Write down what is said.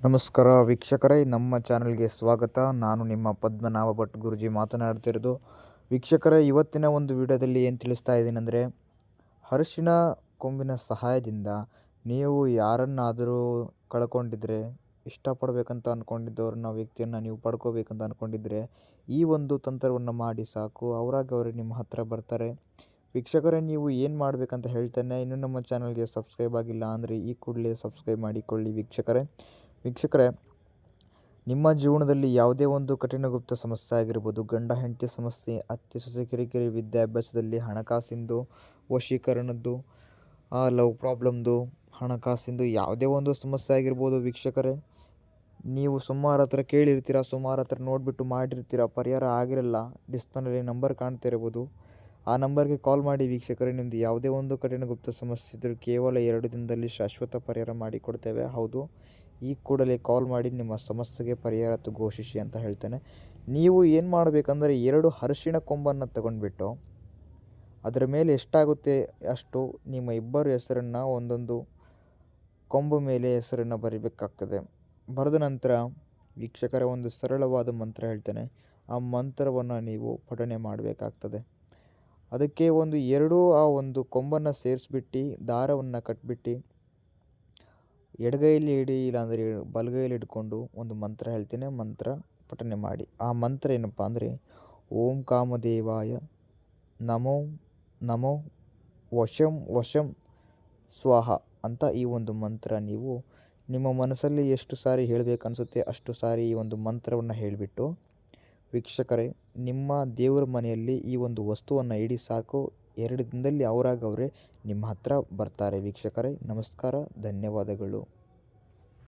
ನಮಸ್ಕಾರ ವೀಕ್ಷಕರೇ, ನಮ್ಮ ಚಾನಲ್ಗೆ ಸ್ವಾಗತ. ನಾನು ನಿಮ್ಮ ಪದ್ಮನಾಭ ಭಟ್ ಗುರುಜಿ ಮಾತನಾಡ್ತಿರೋದು. ವೀಕ್ಷಕರೇ, ಇವತ್ತಿನ ಒಂದು ವಿಡಿಯೋದಲ್ಲಿ ಏನು ತಿಳಿಸ್ತಾ ಇದ್ದೀನಿ ಅಂದರೆ, ಅರಿಶಿಣ ಕೊಂಬಿನ ಸಹಾಯದಿಂದ ನೀವು ಯಾರನ್ನಾದರೂ ಕಳ್ಕೊಂಡಿದ್ರೆ, ಇಷ್ಟಪಡಬೇಕಂತ ಅಂದ್ಕೊಂಡಿದ್ದವ್ರನ್ನ ವ್ಯಕ್ತಿಯನ್ನು ನೀವು ಪಡ್ಕೋಬೇಕಂತ ಅಂದ್ಕೊಂಡಿದ್ರೆ ಈ ಒಂದು ತಂತ್ರವನ್ನು ಮಾಡಿ ಸಾಕು, ಅವರೇ ನಿಮ್ಮ ಹತ್ರ ಬರ್ತಾರೆ. ವೀಕ್ಷಕರೇ, ನೀವು ಏನು ಮಾಡಬೇಕಂತ ಹೇಳ್ತೇನೆ. ಇನ್ನೂ ನಮ್ಮ ಚಾನಲ್ಗೆ ಸಬ್ಸ್ಕ್ರೈಬ್ ಆಗಿಲ್ಲ ಅಂದರೆ ಈ ಕೂಡಲೇ ಸಬ್ಸ್ಕ್ರೈಬ್ ಮಾಡಿಕೊಳ್ಳಿ. ವೀಕ್ಷಕರೇ, ನಿಮ್ಮ ಜೀವನದಲ್ಲಿ ಯಾವುದೇ ಒಂದು ಕಠಿಣ ಗುಪ್ತ ಸಮಸ್ಯೆ ಆಗಿರ್ಬೋದು, ಗಂಡ ಹೆಂಡತಿ ಸಮಸ್ಯೆ, ಅತ್ತೆ ಸೊಸೆ ಕಿರಿಕಿರಿ, ವಿದ್ಯಾಭ್ಯಾಸದಲ್ಲಿ ಹಣಕಾಸಿಂದು, ವಶೀಕರಣದ್ದು, ಲವ್ ಪ್ರಾಬ್ಲಮ್ದು, ಹಣಕಾಸಿಂದು ಯಾವುದೇ ಒಂದು ಸಮಸ್ಯೆ ಆಗಿರ್ಬೋದು. ವೀಕ್ಷಕರೇ, ನೀವು ಸುಮಾರು ಹತ್ರ ಕೇಳಿರ್ತೀರ, ಸುಮಾರು ಹತ್ರ ನೋಡಿಬಿಟ್ಟು ಮಾಡಿರ್ತೀರ, ಪರಿಹಾರ ಆಗಿರಲ್ಲ. ಡಿಸ್ಪ್ಲೇನಲ್ಲಿ ನಂಬರ್ ಕಾಣ್ತಾ ಇರ್ಬೋದು, ಆ ನಂಬರ್ಗೆ ಕಾಲ್ ಮಾಡಿ. ವೀಕ್ಷಕರೇ, ನಿಮ್ಮದು ಯಾವುದೇ ಒಂದು ಕಠಿಣ ಗುಪ್ತ ಸಮಸ್ಯೆ ಇದ್ದರೂ ಕೇವಲ 2 ದಿನದಲ್ಲಿ ಶಾಶ್ವತ ಪರಿಹಾರ ಮಾಡಿಕೊಡ್ತೇವೆ. ಹೌದು, ಈ ಕೂಡಲೇ ಕಾಲ್ ಮಾಡಿ ನಿಮ್ಮ ಸಮಸ್ಯೆಗೆ ಪರಿಹಾರ ಘೋಷಿಸಿ ಅಂತ ಹೇಳ್ತೇನೆ. ನೀವು ಏನು ಮಾಡಬೇಕಂದ್ರೆ, 2 ಅರಿಶಿಣ ಕೊಂಬನ್ನು ತಗೊಂಡ್ಬಿಟ್ಟು ಅದರ ಮೇಲೆ ಎಷ್ಟಾಗುತ್ತೆ ಅಷ್ಟು ನಿಮ್ಮ ಇಬ್ಬರು ಹೆಸರನ್ನು ಒಂದೊಂದು ಕೊಂಬು ಮೇಲೆ ಹೆಸರನ್ನು ಬರಿಬೇಕಾಗ್ತದೆ. ಬರೆದ ನಂತರ ವೀಕ್ಷಕರೇ, ಒಂದು ಸರಳವಾದ ಮಂತ್ರ ಹೇಳ್ತೇನೆ. ಆ ಮಂತ್ರವನ್ನು ನೀವು ಪಠನೆ ಮಾಡಬೇಕಾಗ್ತದೆ. ಅದಕ್ಕೆ ಆ ಒಂದು ಕೊಂಬನ್ನು ಸೇರಿಸ್ಬಿಟ್ಟು ದಾರವನ್ನು ಕಟ್ಬಿಟ್ಟು ಎಡಗೈಯಲ್ಲಿ ಇಡಿ, ಇಲ್ಲಾಂದರೆ ಬಲಗೈಯಲ್ಲಿ ಹಿಡ್ಕೊಂಡು ಒಂದು ಮಂತ್ರ ಹೇಳ್ತೀನಿ, ಮಂತ್ರ ಪಠನೆ ಮಾಡಿ. ಆ ಮಂತ್ರ ಏನಪ್ಪ ಅಂದರೆ, ಓಂ ಕಾಮದೇವಾಯ ನಮೋ ನಮೋ ವಶಂ ಸ್ವಾಹ ಅಂತ ಈ ಒಂದು ಮಂತ್ರ ನೀವು ನಿಮ್ಮ ಮನಸ್ಸಲ್ಲಿ ಎಷ್ಟು ಸಾರಿ ಹೇಳಬೇಕನ್ಸುತ್ತೆ ಅಷ್ಟು ಸಾರಿ ಈ ಒಂದು ಮಂತ್ರವನ್ನು ಹೇಳಿಬಿಟ್ಟು, ವೀಕ್ಷಕರೇ, ನಿಮ್ಮ ದೇವರ ಮನೆಯಲ್ಲಿ ಈ ಒಂದು ವಸ್ತುವನ್ನು ಇಡಿ ಸಾಕು. 2 ದಿನದಲ್ಲಿ ಅವರೇ ನಿಮ್ಮ ಹತ್ರ ಬರ್ತಾರೆ. ವೀಕ್ಷಕರೇ, ನಮಸ್ಕಾರ, ಧನ್ಯವಾದಗಳು.